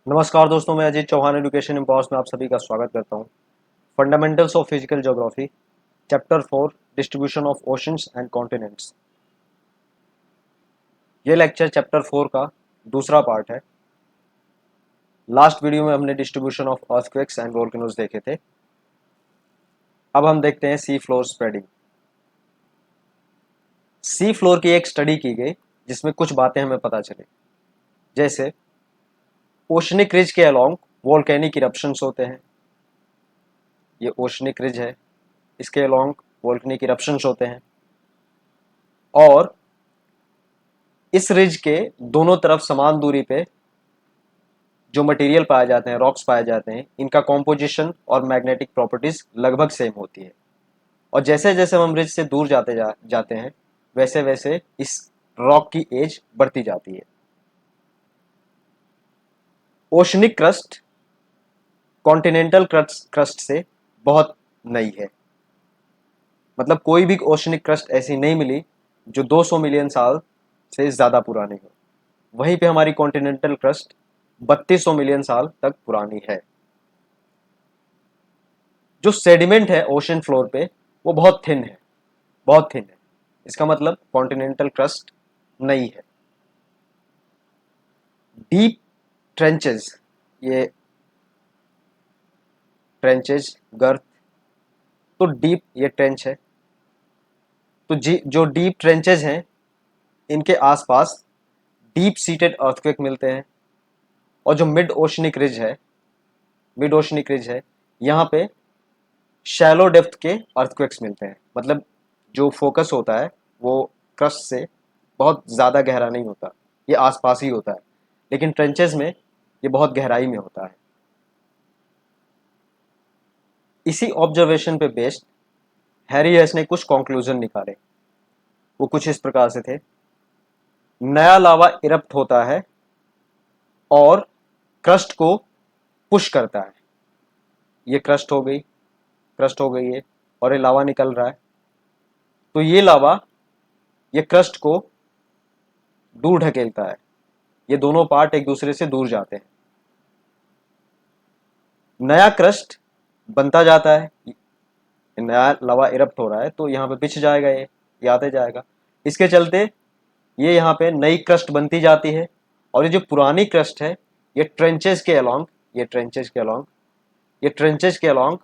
नमस्कार दोस्तों, मैं अजीत चौहान एजुकेशन इम्पॉस में आप सभी का स्वागत करता हूं। Fundamentals of physical geography, chapter 4, distribution of oceans and continents. ये लेक्चर चैप्टर 4 का दूसरा पार्ट है। लास्ट वीडियो में हमने distribution of earthquakes and volcanoes देखे थे। अब हम देखते हैं sea floor spreading. Sea floor की एक स्टडी की गई जिसमें कुछ बातें हमें पता चली, जैसे ओशनिक रिज के अलोंग वोल्केनिक इरप्शंस होते हैं। ये ओशनिक रिज है, इसके अलोंग वोल्केनिक इरप्शंस होते हैं और इस रिज के दोनों तरफ समान दूरी पे जो मटेरियल पाए जाते हैं, रॉक्स पाए जाते हैं, इनका कॉम्पोजिशन और मैग्नेटिक प्रॉपर्टीज लगभग सेम होती है। और जैसे जैसे हम रिज से दूर जाते हैं, वैसे वैसे इस रॉक की एज बढ़ती जाती है। ओशनिक क्रस्ट कॉन्टिनेंटल क्रस्ट से बहुत नई है। मतलब कोई भी ओशनिक क्रस्ट ऐसी नहीं मिली जो 200 मिलियन साल से ज़्यादा पुरानी हो। वहीं पे हमारी कॉन्टिनेंटल क्रस्ट 3200 मिलियन साल तक पुरानी है। जो सेडिमेंट है ओशन फ्लोर पे वो बहुत थिन है, बहुत थिन है। इसका मतलब कॉन्टिनेंटल क्रस्ट नई है। डीप ट्रेंचेस, ये ट्रेंचेस गर्थ, तो डीप ये ट्रेंच है। तो जो डीप ट्रेंचेस हैं इनके आसपास डीप सीटेड अर्थक्वेक मिलते हैं। और जो मिड ओशनिक रिज है, यहाँ पे शैलो डेप्थ के अर्थक्वेक्स मिलते हैं। मतलब जो फोकस होता है वो क्रस्ट से बहुत ज़्यादा गहरा नहीं होता, ये आसपास ही होता है। लेकिन ट्रेंचेस में ये बहुत गहराई में होता है। इसी ऑब्जर्वेशन पे बेस्ड हैरी हेस ने कुछ कंक्लूजन निकाले। वो कुछ इस प्रकार से थे। नया लावा इरप्ट होता है और क्रस्ट को पुश करता है। ये क्रस्ट हो गई है और ये लावा निकल रहा है। तो ये लावा ये क्रस्ट को दूर ढकेलता है। ये दोनों पार्ट एक दूसरे से दूर जाते हैं। नया क्रस्ट बनता जाता है। नया लावा इरप्ट हो रहा है तो यहाँ पे पिछ जाएगा, ये आते जाएगा। इसके चलते ये यहाँ पे नई क्रस्ट बनती जाती है। और ये जो पुरानी क्रस्ट है ये ट्रेंचेस के अलोंग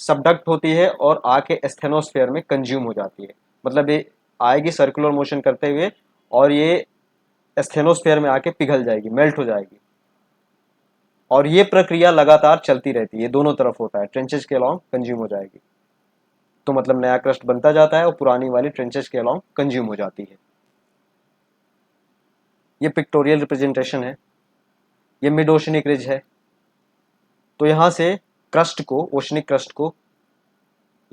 सबडक्ट होती है और आके एस्थेनोस्फेयर में कंज्यूम हो जाती है। मतलब ये आएगी सर्कुलर मोशन करते हुए और ये एस्थेनोस्फेयर में आके पिघल जाएगी, मेल्ट हो जाएगी। और ये प्रक्रिया लगातार चलती रहती है, दोनों तरफ होता है। ट्रेंचेस के अलोंग कंज्यूम हो जाएगी तो मतलब नया क्रस्ट बनता जाता है और पुरानी वाली ट्रेंचेस के अलोंग कंज्यूम हो जाती है। ये पिक्टोरियल रिप्रेजेंटेशन है। ये मिड ओशनिक रिज है। तो यहाँ से ओशनिक क्रस्ट को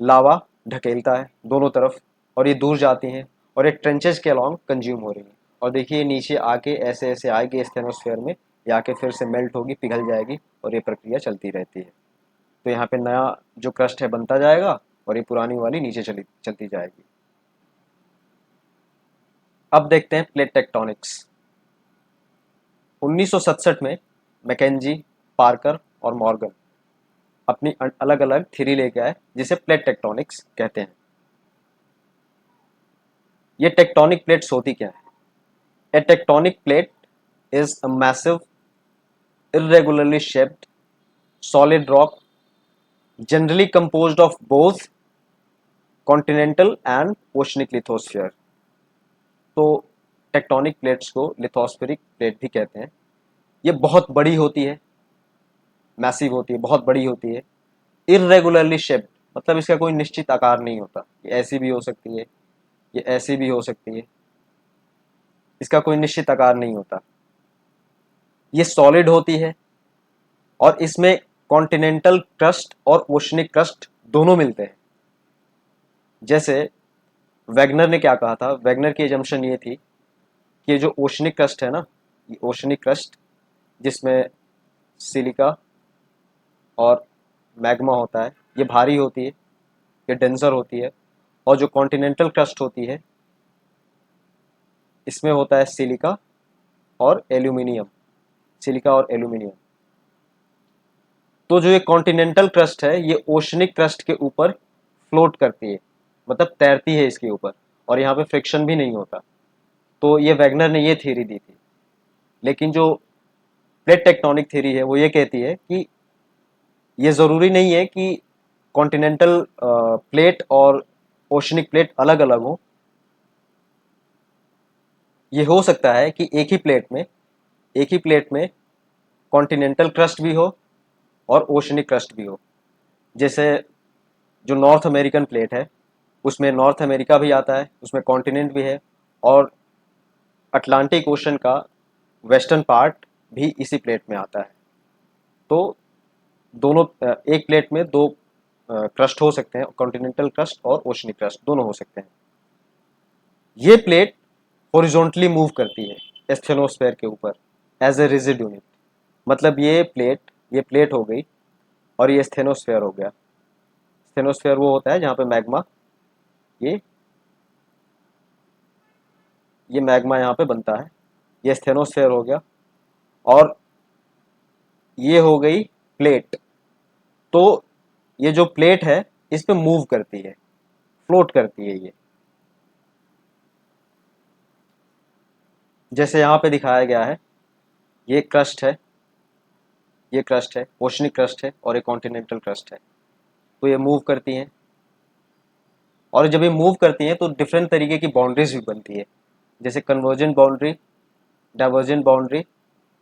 लावा ढकेलता है दोनों तरफ और ये दूर जाती हैं और एक ट्रेंचेस के अलोंग कंज्यूम हो रही है। और देखिए नीचे आके ऐसे ऐसे आएगी स्टेनोस्फेयर में, ये आके फिर से मेल्ट होगी, पिघल जाएगी और ये प्रक्रिया चलती रहती है। तो यहाँ पे नया जो क्रस्ट है बनता जाएगा और ये पुरानी वाली नीचे चलती जाएगी। अब देखते हैं प्लेट टेक्टोनिक्स। 1967 में मैकेंजी, पार्कर और मॉर्गन अपनी अलग अलग थ्योरी लेके आए जिसे प्लेट टेक्टोनिक्स कहते हैं। ये टेक्टोनिक प्लेट्स होती क्या है? A tectonic plate is a massive, irregularly shaped, solid rock generally composed of both continental and oceanic lithosphere। तो टेक्टोनिक प्लेट्स को लिथोस्फेरिक प्लेट भी कहते हैं। ये बहुत बड़ी होती है, मैसिव होती है, बहुत बड़ी होती है। इरेगुलरली शेप्ड मतलब इसका कोई निश्चित आकार नहीं होता। ये ऐसी भी हो सकती है, ये ऐसी भी हो सकती है, इसका कोई निश्चित आकार नहीं होता। ये सॉलिड होती है और इसमें कॉन्टिनेंटल क्रस्ट और ओशनिक क्रस्ट दोनों मिलते हैं। जैसे वैगनर ने क्या कहा था, वैगनर की एजम्पशन ये थी कि जो ओशनिक क्रस्ट है ना, ये ओशनिक क्रस्ट जिसमें सिलिका और मैग्मा होता है, ये भारी होती है, ये डेंसर होती है। और जो कॉन्टिनेंटल क्रस्ट होती है इसमें होता है सिलिका और एल्यूमिनियम। तो जो ये कॉन्टिनेंटल क्रस्ट है ये ओशनिक क्रस्ट के ऊपर फ्लोट करती है, मतलब तैरती है इसके ऊपर, और यहाँ पे फ्रिक्शन भी नहीं होता। तो ये वैगनर ने ये थ्योरी दी थी। लेकिन जो प्लेट टेक्टोनिक थ्योरी है वो ये कहती है कि ये ज़रूरी नहीं है कि कॉन्टिनेंटल प्लेट और ओशनिक प्लेट अलग अलग हो। ये हो सकता है कि एक ही प्लेट में कॉन्टिनेंटल क्रस्ट भी हो और ओशनिक क्रस्ट भी हो। जैसे जो नॉर्थ अमेरिकन प्लेट है उसमें नॉर्थ अमेरिका भी आता है, उसमें कॉन्टिनेंट भी है, और अटलांटिक ओशन का वेस्टर्न पार्ट भी इसी प्लेट में आता है। तो दोनों एक प्लेट में दो क्रस्ट हो सकते हैं, कॉन्टिनेंटल क्रस्ट और ओशनिक क्रस्ट दोनों हो सकते हैं। ये प्लेट हॉरिजॉन्टली मूव करती है स्टेनोस्फेयर के ऊपर एज ए रिजिड यूनिट। मतलब ये प्लेट हो गई और ये स्टेनोस्फेयर हो गया। स्टेनोस्फेयर वो होता है जहाँ पे मैग्मा ये ये मैग्मा यहाँ पे बनता है। ये स्टेनोस्फेयर हो गया और ये हो गई प्लेट। तो ये जो प्लेट है इस पे मूव करती है, फ्लोट करती है ये। जैसे यहाँ पे दिखाया गया है, ये क्रस्ट है, ये क्रस्ट है, ओशनिक क्रस्ट है और ये कॉन्टिनेंटल क्रस्ट है। तो ये मूव करती हैं, और जब ये मूव करती हैं तो डिफरेंट तरीके की बाउंड्रीज भी बनती है, जैसे कन्वर्जेंट बाउंड्री, डाइवर्जेंट बाउंड्री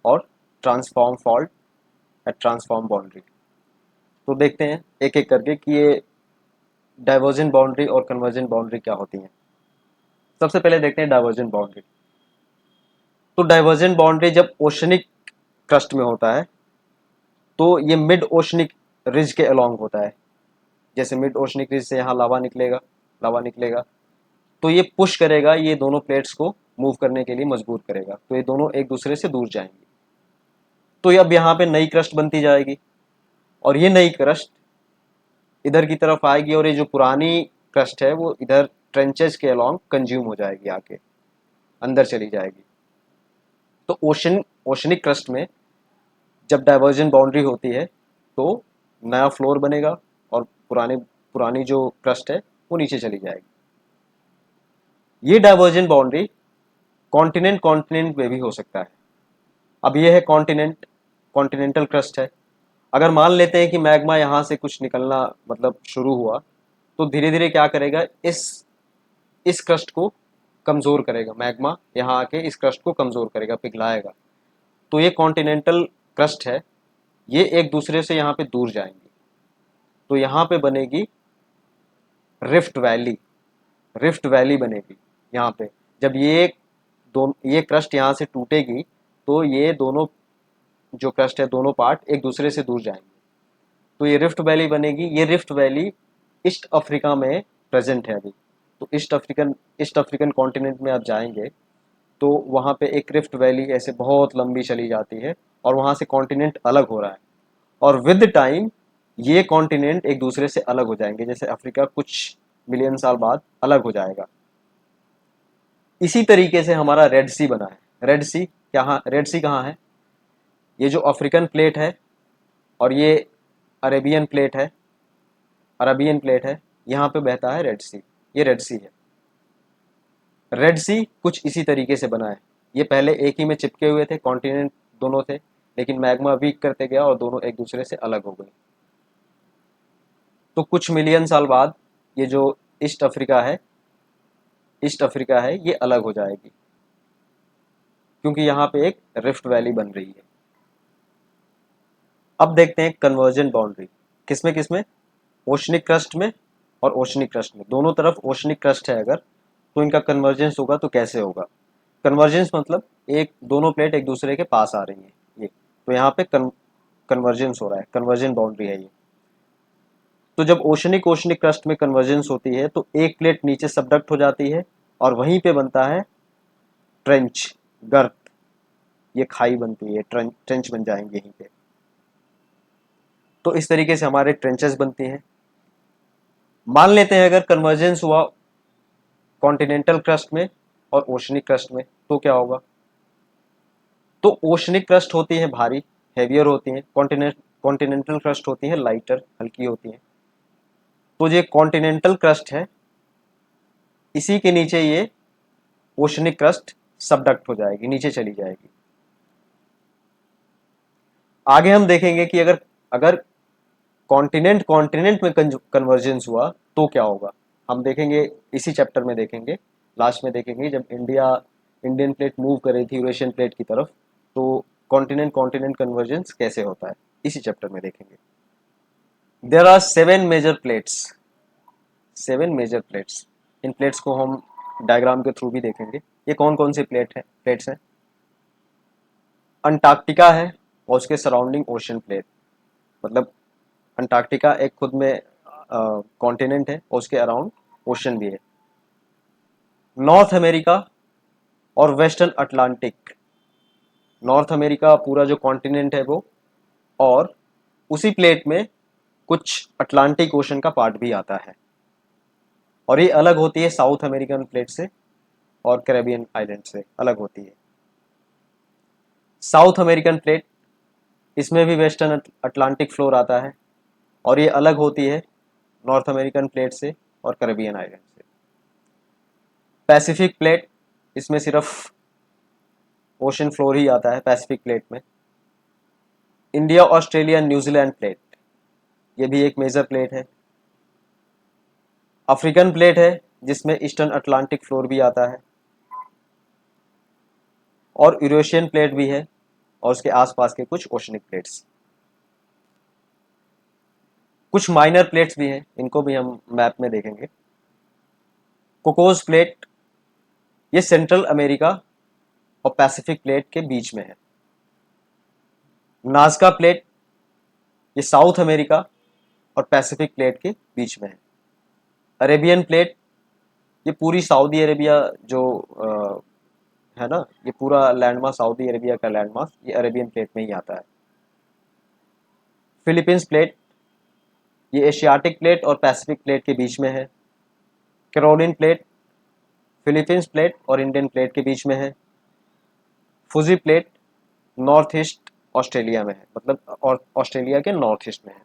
और ट्रांसफॉर्म फॉल्ट या ट्रांसफॉर्म बाउंड्री। तो देखते हैं एक एक करके कि ये डाइवर्जेंट बाउंड्री और कन्वर्जेंट बाउंड्री क्या होती हैं। सबसे पहले देखते हैं डाइवर्जेंट बाउंड्री। तो डाइवर्जेंट बाउंड्री जब ओशनिक क्रस्ट में होता है तो ये मिड ओशनिक रिज के अलोंग होता है। जैसे मिड ओशनिक रिज से यहाँ लावा निकलेगा, तो ये पुश करेगा, ये दोनों प्लेट्स को मूव करने के लिए मजबूर करेगा, तो ये दोनों एक दूसरे से दूर जाएंगे। तो ये अब यहाँ पे नई क्रस्ट बनती जाएगी और ये नई क्रस्ट इधर की तरफ आएगी और ये जो पुरानी क्रस्ट है वो इधर ट्रेंचेस के अलोंग कंज्यूम हो जाएगी, आके अंदर चली जाएगी। तो ओशनिक क्रस्ट में जब डाइवर्जेंट बाउंड्री होती है तो नया फ्लोर बनेगा और पुरानी जो क्रस्ट है वो नीचे चली जाएगी। ये डाइवर्जेंट बाउंड्री कॉन्टिनेंट में भी हो सकता है। अब ये है कॉन्टिनेंटल क्रस्ट है। अगर मान लेते हैं कि मैग्मा यहाँ से कुछ निकलना मतलब शुरू हुआ, तो धीरे धीरे क्या करेगा, इस क्रस्ट को कमज़ोर करेगा। मैग्मा यहाँ आके इस क्रस्ट को कमज़ोर करेगा, पिघलाएगा। तो ये कॉन्टिनेंटल क्रस्ट है, ये एक दूसरे से यहाँ पे दूर जाएंगे। तो यहाँ पे बनेगी रिफ्ट वैली बनेगी यहाँ पे। जब ये क्रस्ट यहाँ से टूटेगी तो ये दोनों जो क्रस्ट है, दोनों पार्ट एक दूसरे से दूर जाएंगे, तो ये रिफ्ट वैली बनेगी। ये रिफ्ट वैली ईस्ट अफ्रीका में प्रेजेंट है अभी। तो ईस्ट अफ्रीकन कॉन्टिनेंट में आप जाएंगे तो वहाँ पे एक रिफ्ट वैली ऐसे बहुत लंबी चली जाती है और वहाँ से कॉन्टिनेंट अलग हो रहा है, और विद टाइम ये कॉन्टिनेंट एक दूसरे से अलग हो जाएंगे। जैसे अफ्रीका कुछ मिलियन साल बाद अलग हो जाएगा। इसी तरीके से हमारा रेड सी बना है। रेड सी कहाँ है? ये जो अफ्रीकन प्लेट है और ये अरेबियन प्लेट है, यहाँ पे बहता है रेड सी। ये रेड सी है। रेड सी कुछ इसी तरीके से बना है। ये पहले एक ही में चिपके हुए थे, कॉन्टिनेंट दोनों थे, लेकिन मैग्मा वीक करते गया और दोनों एक दूसरे से अलग हो गए। तो कुछ मिलियन साल बाद ये जो ईस्ट अफ्रीका है ये अलग हो जाएगी, क्योंकि यहाँ पे एक रिफ्ट वैली बन रही है। अब देखते हैं कन्वर्जेंट बाउंड्री किसमें किसमें, ओशनिक क्रस्ट में और ओशनिक क्रस्ट में। दोनों तरफ ओशनिक क्रस्ट है अगर, तो इनका कन्वर्जेंस होगा तो कैसे होगा। कन्वर्जेंस मतलब एक दोनों प्लेट एक दूसरे के पास आ रही है, ये तो यहाँ पे कन्वर्जेंस हो रहा है, कन्वर्जेंट बाउंड्री है ये। तो जब ओशनिक क्रस्ट में कन्वर्जेंस होती है तो एक प्लेट नीचे सबडक्ट हो जाती है और वहीं पे बनता है ट्रेंच, गर्त। ये खाई बनती है, ट्रेंच बन जाएंगे यहीं पे। तो इस तरीके से हमारे ट्रेंचेस बनती हैं। मान लेते हैं अगर कन्वर्जेंस हुआ कॉन्टिनेंटल क्रस्ट में और ओशनिक क्रस्ट में, तो क्या होगा। तो ओशनिक क्रस्ट होती है भारी, हेवियर होती हैं। कॉन्टिनेंटल क्रस्ट होती है लाइटर, हल्की होती है। तो ये कॉन्टिनेंटल क्रस्ट है, इसी के नीचे ये ओशनिक क्रस्ट सबडक्ट हो जाएगी, नीचे चली जाएगी। आगे हम देखेंगे कि अगर अगर कॉन्टिनेंट कॉन्टिनेंट में कन्वर्जेंस हुआ तो क्या होगा। हम देखेंगे, इसी चैप्टर में देखेंगे, लास्ट में देखेंगे, जब इंडियन प्लेट मूव कर रही थी यूरेशियन प्लेट की तरफ, तो कॉन्टिनेंट कॉन्टिनेंट कन्वर्जेंस कैसे होता है, इसी चैप्टर में देखेंगे। There are 7 major plates, 7 major plates. इन प्लेट्स को हम डायग्राम के थ्रू भी देखेंगे। ये कौन कौन सी प्लेट्स हैं? अंटार्कटिका है और उसके सराउंडिंग ओशन प्लेट, मतलब अंटार्कटिका एक खुद में कॉन्टिनेंट है और उसके अराउंड ओशन भी है। नॉर्थ अमेरिका और वेस्टर्न अटलांटिक, नॉर्थ अमेरिका पूरा जो कॉन्टिनेंट है वो, और उसी प्लेट में कुछ अटलांटिक ओशन का पार्ट भी आता है, और ये अलग होती है साउथ अमेरिकन प्लेट से और कैरेबियन आइलैंड से अलग होती है। साउथ अमेरिकन प्लेट, इसमें भी वेस्टर्न अटलांटिक फ्लोर आता है, और ये अलग होती है नॉर्थ अमेरिकन प्लेट से और कैरेबियन आइलैंड से। पैसिफिक प्लेट, इसमें सिर्फ ओशन फ्लोर ही आता है पैसिफिक प्लेट में। इंडिया ऑस्ट्रेलिया न्यूजीलैंड प्लेट, ये भी एक मेजर प्लेट है। अफ्रीकन प्लेट है जिसमें ईस्टर्न अटलांटिक फ्लोर भी आता है, और यूरेशियन प्लेट भी है और उसके आसपास के कुछ ओशनिक प्लेट्स। कुछ माइनर प्लेट्स भी हैं, इनको भी हम मैप में देखेंगे। कोकोस प्लेट, ये सेंट्रल अमेरिका और पैसिफिक प्लेट के बीच में है। नाज़का प्लेट, ये साउथ अमेरिका और पैसिफिक प्लेट के बीच में है। अरेबियन प्लेट, ये पूरी सऊदी अरेबिया जो है ना, ये पूरा लैंडमास सऊदी अरेबिया का लैंडमास ये अरेबियन प्लेट में ही आता है। फिलीपींस प्लेट, ये एशियाटिक प्लेट और पैसिफिक प्लेट के बीच में है। कैरोलिन प्लेट, फिलीपींस प्लेट और इंडियन प्लेट के बीच में है। फुजी प्लेट, नॉर्थ ईस्ट ऑस्ट्रेलिया में है, मतलब और ऑस्ट्रेलिया के नॉर्थ ईस्ट में है।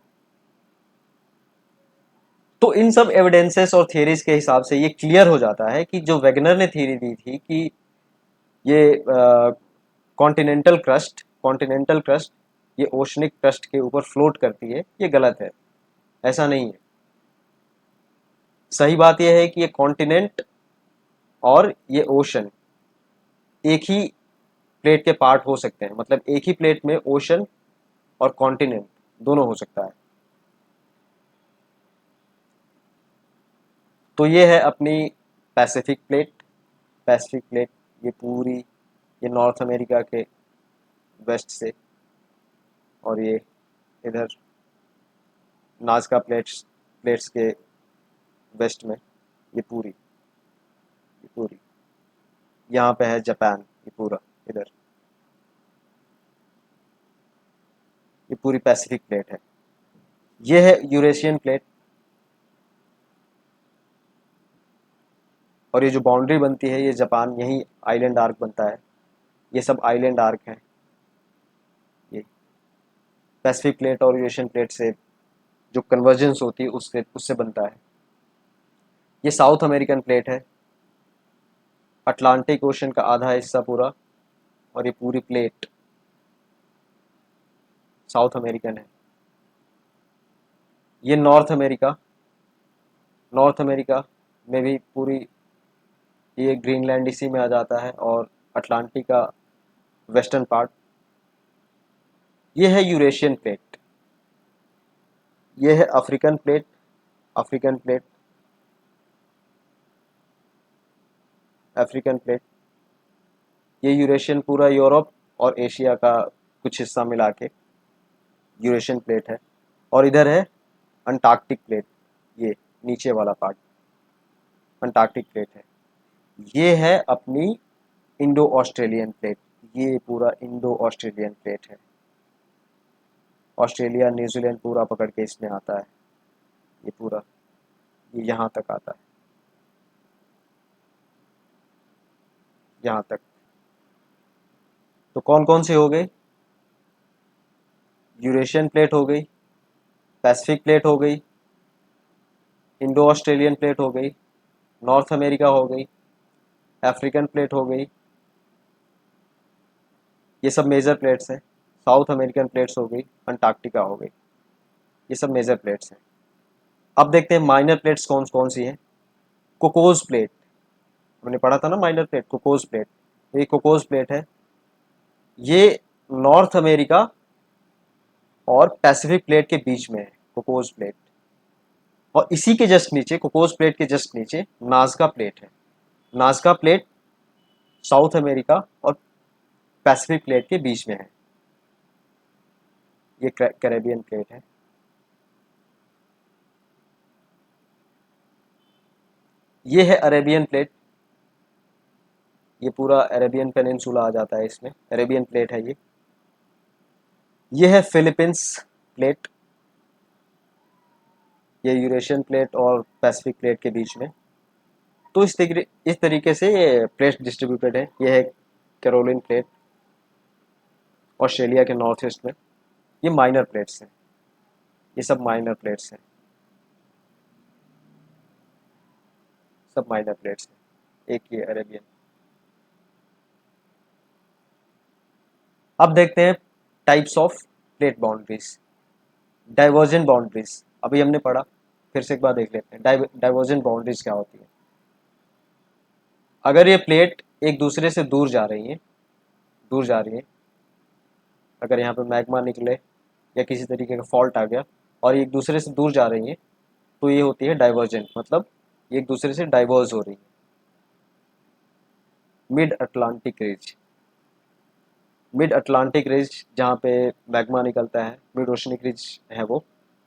तो इन सब एविडेंसेस और थियरीज के हिसाब से ये क्लियर हो जाता है कि जो वेगनर ने थियरी दी थी कि ये कॉन्टिनेंटल क्रस्ट ये ओशनिक क्रस्ट के ऊपर फ्लोट करती है, ये गलत है, ऐसा नहीं है। सही बात यह है कि ये कॉन्टिनेंट और ये ओशन एक ही प्लेट के पार्ट हो सकते हैं, मतलब एक ही प्लेट में ओशन और कॉन्टिनेंट दोनों हो सकता है। तो ये है अपनी पैसिफिक प्लेट। पैसिफिक प्लेट ये पूरी, ये नॉर्थ अमेरिका के वेस्ट से, और ये इधर नाज़का प्लेट्स के वेस्ट में, ये पूरी यहाँ पे है जापान, ये पूरा इधर, ये पूरी पैसिफिक प्लेट है। ये है यूरेशियन प्लेट, और ये जो बाउंड्री बनती है ये जापान, यही आइलैंड आर्क बनता है, ये सब आइलैंड आर्क हैं। ये पैसिफिक प्लेट और यूरेशियन प्लेट से जो कन्वर्जेंस होती है उससे उससे बनता है। ये साउथ अमेरिकन प्लेट है, अटलांटिक ओशन का आधा हिस्सा पूरा, और ये पूरी प्लेट साउथ अमेरिकन है। ये नॉर्थ अमेरिका में भी पूरी, ये ग्रीनलैंड इसी में आ जाता है, और अटलांटिक का वेस्टर्न पार्ट। ये है यूरेशियन प्लेट, ये है अफ्रीकन प्लेट, अफ्रीकन प्लेट। ये यूरेशियन पूरा यूरोप और एशिया का कुछ हिस्सा मिला के यूरेशियन प्लेट है। और इधर है अंटार्कटिक प्लेट, ये नीचे वाला पार्ट अंटार्कटिक प्लेट है। ये है अपनी इंडो ऑस्ट्रेलियन प्लेट, ये पूरा इंडो ऑस्ट्रेलियन प्लेट है। ऑस्ट्रेलिया न्यूजीलैंड पूरा पकड़ के इसमें आता है, ये पूरा, ये यहाँ तक आता है, यहाँ तक। तो कौन कौन से हो गए? यूरेशियन प्लेट हो गई, पैसिफिक प्लेट हो गई, इंडो ऑस्ट्रेलियन प्लेट हो गई, नॉर्थ अमेरिका हो गई, अफ्रीकन प्लेट हो गई, ये सब मेजर प्लेट्स हैं। साउथ अमेरिकन प्लेट्स हो गई, अंटार्कटिका हो गई, ये सब मेजर प्लेट्स हैं। अब देखते हैं माइनर प्लेट्स कौन कौन सी हैं। कोकोस प्लेट, हमने पढ़ा था ना माइनर प्लेट, कोकोस प्लेट, ये कोकोस प्लेट है। ये नॉर्थ अमेरिका और पैसिफिक प्लेट के बीच में है कोकोस प्लेट। और इसी के जस्ट नीचे, कोकोस प्लेट के जस्ट नीचे नाज़का प्लेट है। नाज़का प्लेट साउथ अमेरिका और पैसिफिक प्लेट के बीच में है। ये कैरेबियन प्लेट है। ये है अरेबियन प्लेट, ये पूरा अरेबियन पेनिनसुला आ जाता है इसमें, अरेबियन प्लेट है ये। ये है फिलीपींस प्लेट, ये यूरेशियन प्लेट और पैसिफिक प्लेट के बीच में। तो इस तरीके से ये प्लेट डिस्ट्रीब्यूटेड है। ये है कैरोलिन प्लेट, ऑस्ट्रेलिया के नॉर्थ ईस्ट में। ये माइनर प्लेट्स हैं, ये सब माइनर प्लेट्स हैं, सब माइनर प्लेट्स हैं। एक ये अरेबियन। अब देखते हैं types of plate boundaries. Divergent boundaries अभी हमने पढ़ा, फिर से एक बार देख लेते हैं डाइवर्जेंट बाउंड्रीज क्या होती है। अगर ये प्लेट एक दूसरे से दूर जा रही है, दूर जा रही है, अगर यहाँ पे मैग्मा निकले या किसी तरीके का फॉल्ट आ गया और ये एक दूसरे से दूर जा रही है, तो ये होती है डाइवर्जेंट, मतलब ये एक दूसरे से डाइवर्ज हो रही है। Mid Atlantic ridge, mid Atlantic ridge जहाँ पे मैग्मा निकलता है, मिड ओशनिक रिज है वो,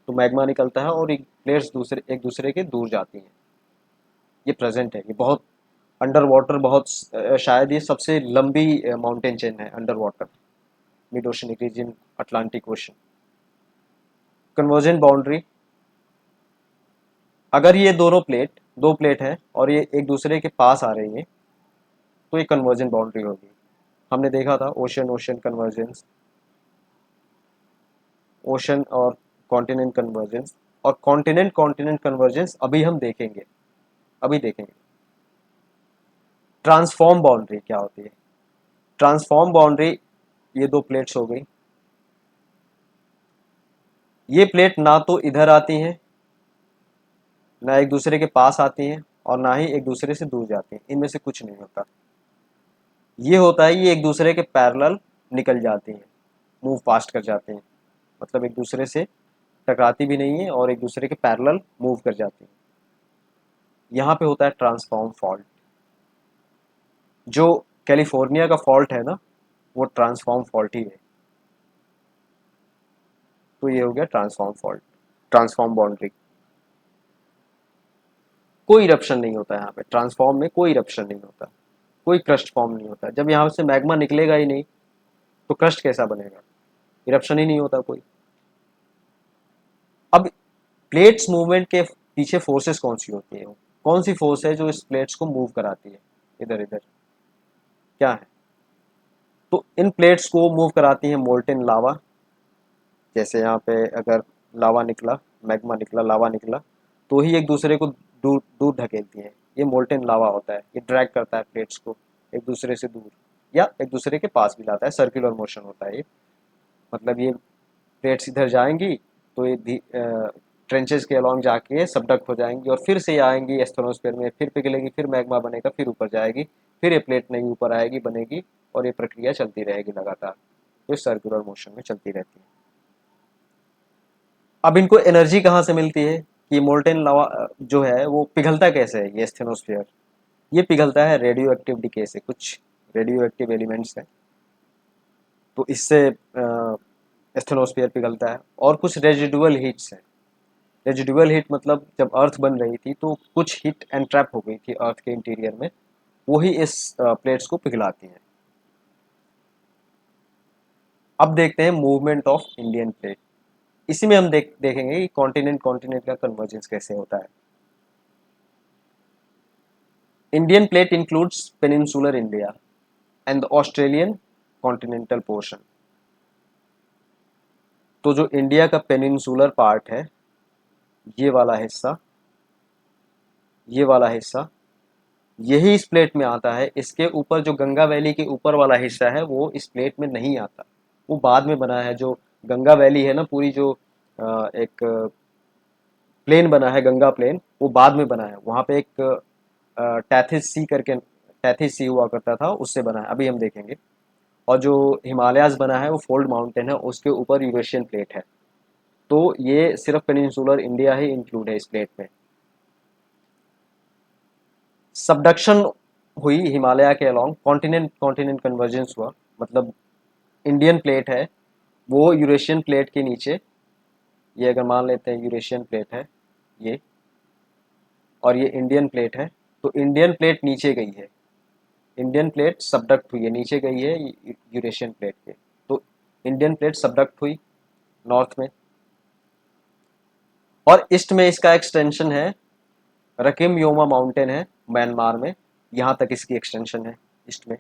तो मैग्मा निकलता है और प्लेट्स एक दूसरे के दूर जाती हैं। ये प्रेजेंट है, ये बहुत अंडर वाटर, बहुत शायद ये सबसे लंबी माउंटेन चेन है under water, mid oceanic ridge in Atlantic Ocean. Convergent boundary, अगर ये दोनों प्लेट, दो प्लेट है और ये एक दूसरे के पास आ रही है, तो ये कन्वर्जेंट बाउंड्री होगी। हमने देखा था ओशन ओशन कन्वर्जेंस, ओशन और कॉन्टिनेंट कन्वर्जेंस, और कॉन्टिनेंट कॉन्टिनेंट कन्वर्जेंस अभी हम देखेंगे, अभी देखेंगे। ट्रांसफॉर्म बाउंड्री क्या होती है? ट्रांसफॉर्म बाउंड्री, ये दो प्लेट्स हो गई, ये प्लेट ना तो इधर आती हैं, ना एक दूसरे के पास आती हैं, और ना ही एक दूसरे से दूर जाती हैं, इनमें से कुछ नहीं होता। ये होता है ये एक दूसरे के पैरेलल निकल जाती हैं, मूव फास्ट कर जाते हैं, मतलब एक दूसरे से टकराती भी नहीं है और एक दूसरे के पैरेलल मूव कर जाती हैं। यहाँ पे होता है ट्रांसफॉर्म फॉल्ट। जो कैलिफोर्निया का फॉल्ट है ना, वो ट्रांसफॉर्म फॉल्ट ही है। तो ये हो गया ट्रांसफॉर्म फॉल्ट, ट्रांसफॉर्म बाउंड्री। कोई इरप्शन नहीं होता यहाँ पे, ट्रांसफॉर्म में कोई इरप्शन नहीं होता, कोई क्रस्ट फॉर्म नहीं होता। जब यहाँ से मैग्मा निकलेगा ही नहीं, तो क्रस्ट कैसा बनेगा? इरप्शन ही नहीं होता कोई। अब प्लेट्स मूवमेंट के पीछे फोर्सेस कौन सी होती है? कौन सी फोर्स है जो इस प्लेट्स को मूव कराती है इधर इधर? क्या है? तो इन प्लेट्स को मूव कराती है मोल्टेन लावा। जैसे यहाँ पे अगर लावा निकला, मैग्मा निकला, लावा निकला, तो ही एक दूसरे को दूर दूर धकेलती है। ये मोल्टेन लावा होता है, ये ड्रैग करता है प्लेट्स को एक दूसरे से दूर या एक दूसरे के पास भी लाता है, सर्कुलर मोशन होता है ये। मतलब ये प्लेट्स इधर जाएंगी तो ये ट्रेंचेस के अलॉन्ग जाके सबडक्ट हो जाएंगी और फिर से ये आएंगी एस्थेनोस्फीयर में, फिर पिघलेगी, फिर मैग्मा बनेगा, फिर ऊपर जाएगी, फिर ये प्लेट नई ऊपर आएगी, बनेगी, और ये प्रक्रिया चलती रहेगी लगातार। तो इस सर्कुलर मोशन में चलती रहती है। अब इनको एनर्जी कहाँ से मिलती है कि मोल्टेन लावा जो है वो पिघलता कैसे है? ये स्टेनोस्फीयर, ये पिघलता है रेडियो एक्टिव डिके से, कुछ रेडियो एक्टिव एलिमेंट्स हैं, तो इससे स्टेनोस्फीयर पिघलता है। और कुछ रेजिडुअल हीट्स हैं। रेजिडुअल हीट मतलब जब अर्थ बन रही थी तो कुछ हीट एंट्रैप हो गई थी अर्थ के इंटीरियर में, वही इस प्लेट्स को पिघलाती हैं। अब देखते हैं मूवमेंट ऑफ इंडियन प्लेट। इसी में हम देखेंगे कि कॉन्टिनेंट कॉन्टिनेंट का कन्वर्जेंस कैसे होता है। Indian plate includes peninsular India and the Australian continental portion. तो जो इंडिया का पेनिनसुलर पार्ट है, ये वाला हिस्सा, ये वाला हिस्सा, यही इस प्लेट में आता है। इसके ऊपर जो गंगा वैली के ऊपर वाला हिस्सा है वो इस प्लेट में नहीं आता, वो बाद में बना है। जो गंगा वैली है ना, पूरी जो एक प्लेन बना है, गंगा प्लेन, वो बाद में बना है। वहाँ पे एक टैथिस सी करके, टैथिस सी हुआ करता था, उससे बना है, अभी हम देखेंगे। और जो हिमालयाज बना है वो फोल्ड माउंटेन है, उसके ऊपर यूरेशियन प्लेट है। तो ये सिर्फ पेनिनसुलर इंडिया ही इंक्लूड है इस प्लेट में। सबडक्शन हुई हिमालय के अलोंग, कॉन्टिनेंट कॉन्टिनेंट कन्वर्जेंस हुआ, मतलब इंडियन प्लेट है वो यूरेशियन प्लेट के नीचे, ये अगर मान लेते हैं यूरेशियन प्लेट है ये, और ये इंडियन प्लेट है, तो इंडियन प्लेट नीचे गई है, इंडियन प्लेट सबडक्ट हुई है, नीचे गई है यूरेशियन प्लेट के। तो इंडियन प्लेट सबडक्ट हुई नॉर्थ में, और ईस्ट में इसका एक्सटेंशन है, रकिम योमा माउंटेन है म्यांमार में, यहाँ तक इसकी एक्सटेंशन है ईस्ट में।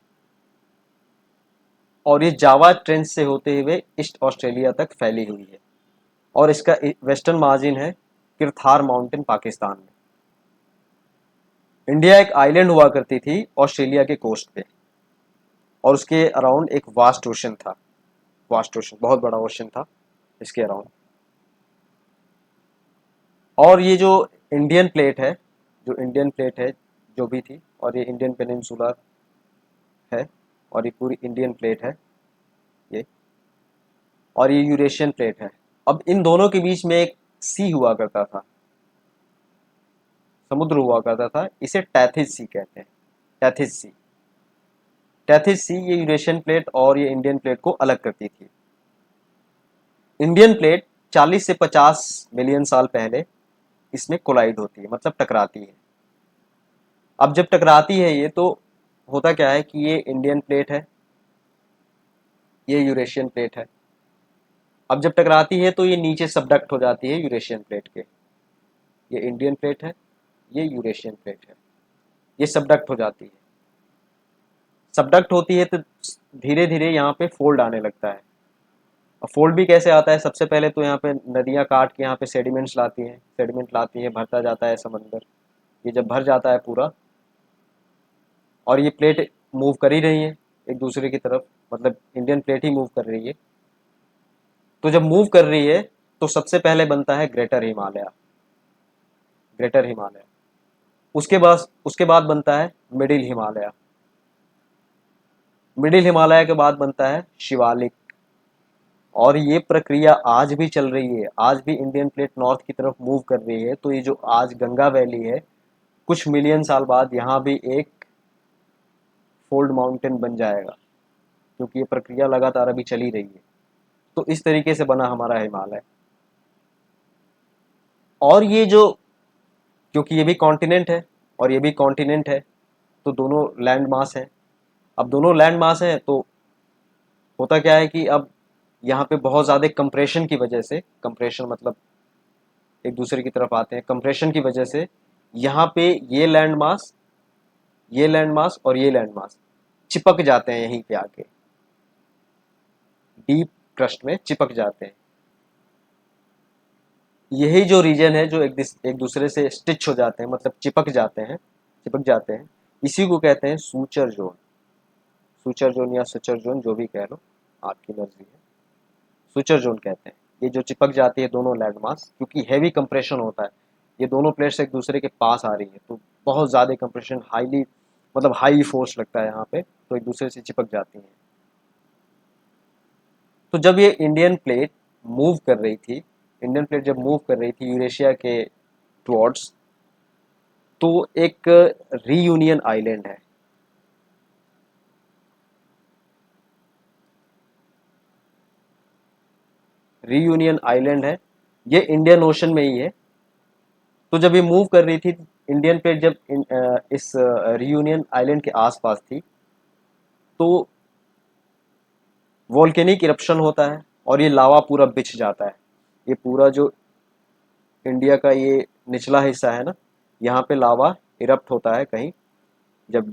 और ये जावा ट्रेंच से होते हुए ईस्ट ऑस्ट्रेलिया तक फैली हुई है। और इसका वेस्टर्न मार्जिन है किरथार माउंटेन पाकिस्तान में। इंडिया एक आइलैंड हुआ करती थी ऑस्ट्रेलिया के कोस्ट पे, और उसके अराउंड एक वास्ट ओशन था, वास्ट ओशन, बहुत बड़ा ओशन था इसके अराउंड। और ये जो इंडियन प्लेट है, जो इंडियन प्लेट है जो भी थी, और ये इंडियन पेनिनसुलर है, और ये पूरी इंडियन प्लेट है ये, और ये यूरेशियन प्लेट है। अब इन दोनों के बीच में एक सी हुआ करता था, समुद्र हुआ करता था, इसे टैथिस सी कहते हैं, टैथिस सी। टैथिस सी ये यूरेशियन प्लेट और ये इंडियन प्लेट को अलग करती थी। इंडियन प्लेट 40 से 50 मिलियन साल पहले इसमें कोलाइड होती है, मतलब टकराती है। अब जब टकराती है ये, तो होता क्या है कि ये इंडियन प्लेट है, ये यूरेशियन प्लेट है। अब जब टकराती है तो ये नीचे सबडक्ट हो जाती है यूरेशियन प्लेट के। ये इंडियन प्लेट है, ये यूरेशियन प्लेट है, ये सबडक्ट हो जाती है। सबडक्ट होती है तो धीरे धीरे यहाँ पे फोल्ड आने लगता है। और फोल्ड भी कैसे आता है, सबसे पहले तो यहाँ पे नदियाँ काट के यहाँ पे सेडिमेंट्स लाती हैं, सेडिमेंट लाती है, भरता जाता है समंदर। ये जब भर जाता है पूरा, और ये प्लेट मूव कर ही रही है एक दूसरे की तरफ, मतलब इंडियन प्लेट ही मूव कर रही है। तो जब मूव कर रही है तो सबसे पहले बनता है ग्रेटर हिमालय, ग्रेटर हिमालय। उसके बाद बनता है मिडिल हिमालय, मिडिल हिमालय के बाद बनता है शिवालिक। और ये प्रक्रिया आज भी चल रही है, आज भी इंडियन प्लेट नॉर्थ की तरफ मूव कर रही है। तो ये जो आज गंगा वैली है, कुछ मिलियन साल बाद यहाँ भी एक फोल्ड माउंटेन बन जाएगा, क्योंकि ये प्रक्रिया लगातार अभी चली रही है। तो इस तरीके से बना हमारा हिमालय। और ये जो, क्योंकि ये भी कॉन्टिनेंट है और ये भी कॉन्टिनेंट है, तो दोनों लैंड मास है। अब दोनों लैंड मास है तो होता क्या है कि अब यहाँ पे बहुत ज़्यादा कंप्रेशन की वजह से, कंप्रेशन मतलब एक दूसरे की तरफ आते हैं, कंप्रेशन की वजह से यहाँ पे ये लैंड मास, ये लैंड मास और ये लैंड मास चिपक जाते हैं, यहीं पे आके डीप क्रस्ट में चिपक जाते हैं। यही जो रीजन है जो एक दूसरे से स्टिच हो जाते हैं, मतलब चिपक जाते हैं, चिपक जाते हैं, इसी को कहते हैं सूचर जोन। सूचर जोन या सुचर जोन, जो भी कह लो, आपकी मर्जी है। सूचर जोन कहते हैं ये जो चिपक जाती है दोनों लैंड मास, क्योंकि हैवी कंप्रेशन होता है, ये दोनों प्लेट्स एक दूसरे के पास आ रही है, तो बहुत ज़्यादा कंप्रेशन, हाईली मतलब हाई फोर्स लगता है यहाँ पे, तो एक दूसरे से चिपक जाती हैं। तो जब ये इंडियन प्लेट मूव कर रही थी, इंडियन प्लेट जब मूव कर रही थी यूरेशिया के टुवर्ड्स, तो एक रीयूनियन आइलैंड है, रीयूनियन आइलैंड है, ये इंडियन ओशन में ही है। तो जब ये मूव कर रही थी, इंडियन प्लेट जब इस रीयूनियन आइलैंड के आसपास थी, तो वोल्केनिक इरप्शन होता है और ये लावा पूरा बिछ जाता है। ये पूरा जो इंडिया का ये निचला हिस्सा है ना, यहाँ पे लावा इरप्ट होता है कहीं, जब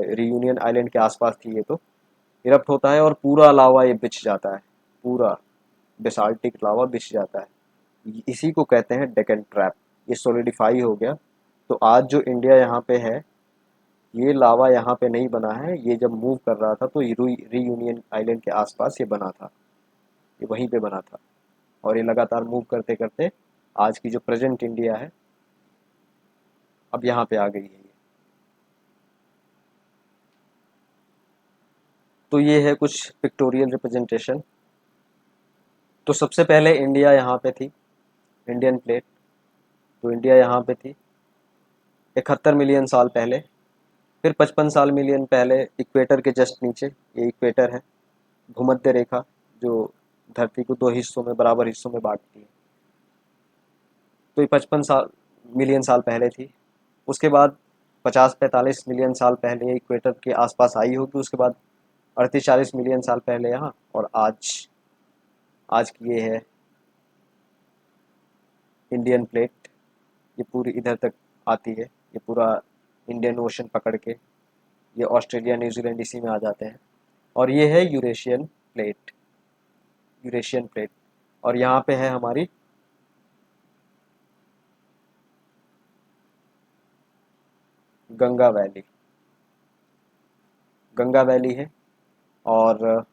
रीयूनियन आइलैंड के आसपास थी ये, तो इरप्ट होता है और पूरा लावा ये बिछ जाता है पूरा। बेसाल्टिक लावा बिछ जाता है। इसी को कहते हैं डेक्कन ट्रैप। ये सॉलिडिफाई हो गया। तो आज जो इंडिया यहाँ पे है, ये लावा यहाँ पे नहीं बना है, ये जब मूव कर रहा था तो रीयूनियन आइलैंड के आसपास ये बना था, ये वहीं पे बना था। और ये लगातार मूव करते करते आज की जो प्रेजेंट इंडिया है, अब यहाँ पे आ गई है ये। तो ये है कुछ पिक्टोरियल रिप्रेजेंटेशन। तो सबसे पहले इंडिया यहाँ पे थी, इंडियन प्लेट। तो इंडिया यहाँ पे थी 71 मिलियन साल पहले। फिर 55 साल मिलियन पहले इक्वेटर के जस्ट नीचे, ये इक्वेटर है, भूमध्य रेखा, जो धरती को दो हिस्सों में, बराबर हिस्सों में बांटती है। तो ये 55 साल मिलियन साल पहले थी। उसके बाद 50-45 मिलियन साल पहले इक्वेटर के आसपास आई होगी। उसके बाद 38-40 मिलियन साल पहले यहाँ, और आज आज की ये है इंडियन प्लेट। ये पूरी इधर तक आती है, ये पूरा इंडियन ओशन पकड़ के ये ऑस्ट्रेलिया न्यूजीलैंड इसी में आ जाते हैं। और ये है यूरेशियन प्लेट, यूरेशियन प्लेट। और यहाँ पे है हमारी गंगा वैली, गंगा वैली है। और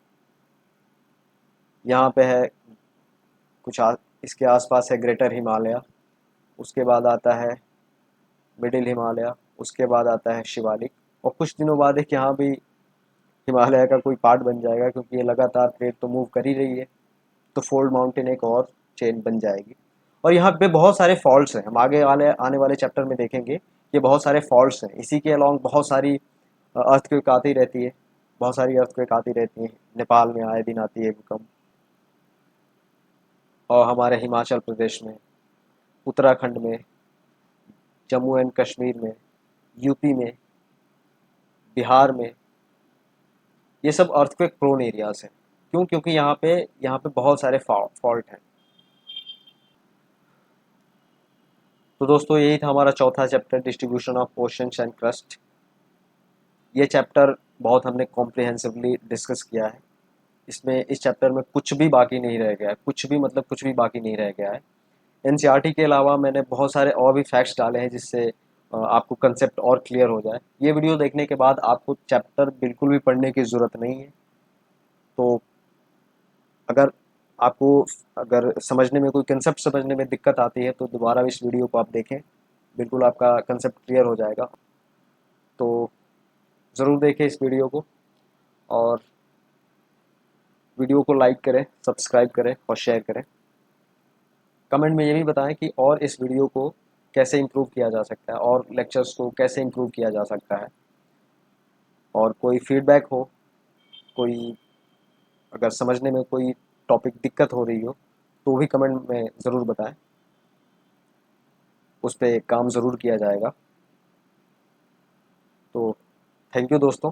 यहाँ पे है इसके आसपास है ग्रेटर हिमालय। उसके बाद आता है मिडिल हिमालय। उसके बाद आता है शिवालिक। और कुछ दिनों बाद एक यहाँ भी हिमालय का कोई पार्ट बन जाएगा, क्योंकि ये लगातार प्लेट तो मूव कर ही रही है, तो फोल्ड माउंटेन एक और चेन बन जाएगी। और यहाँ पे बहुत सारे फॉल्ट्स हैं, हम आगे वाले आने वाले चैप्टर में देखेंगे। ये बहुत सारे फॉल्ट्स हैं, इसी के अलॉन्ग बहुत सारी अर्थक्वेक आती रहती है, बहुत सारी अर्थक्वेक आती रहती हैं। नेपाल में आए दिन आती है भूकंप, और हमारे हिमाचल प्रदेश में, उत्तराखंड में, जम्मू एंड कश्मीर में, यूपी में, बिहार में, ये सब अर्थक्वेक प्रोन एरियाज हैं। क्यों? क्योंकि यहाँ पे बहुत सारे फॉल्ट हैं। तो दोस्तों, यही था हमारा चौथा chapter, distribution of oceans and crust. ये चैप्टर बहुत हमने कॉम्प्रिहेंसिवली डिस्कस किया है। इसमें इस चैप्टर में कुछ भी बाकी नहीं रह गया है, कुछ भी मतलब कुछ भी बाकी नहीं रह गया है। एनसीईआरटी के अलावा मैंने बहुत सारे और भी फैक्ट्स डाले हैं, जिससे आपको कंसेप्ट और क्लियर हो जाए। ये वीडियो देखने के बाद आपको चैप्टर बिल्कुल भी पढ़ने की ज़रूरत नहीं है। तो अगर आपको अगर समझने में, कोई कंसेप्ट समझने में दिक्कत आती है, तो दोबारा इस वीडियो को आप देखें, बिल्कुल आपका कंसेप्ट क्लियर हो जाएगा। तो ज़रूर देखें इस वीडियो को, और वीडियो को लाइक करें, सब्सक्राइब करें और शेयर करें। कमेंट में ये भी बताएं कि और इस वीडियो को कैसे इम्प्रूव किया जा सकता है, और लेक्चर्स को कैसे इम्प्रूव किया जा सकता है। और कोई फीडबैक हो, कोई अगर समझने में कोई टॉपिक दिक्कत हो रही हो, तो भी कमेंट में ज़रूर बताएं, उस पर काम ज़रूर किया जाएगा। तो थैंक यू दोस्तों।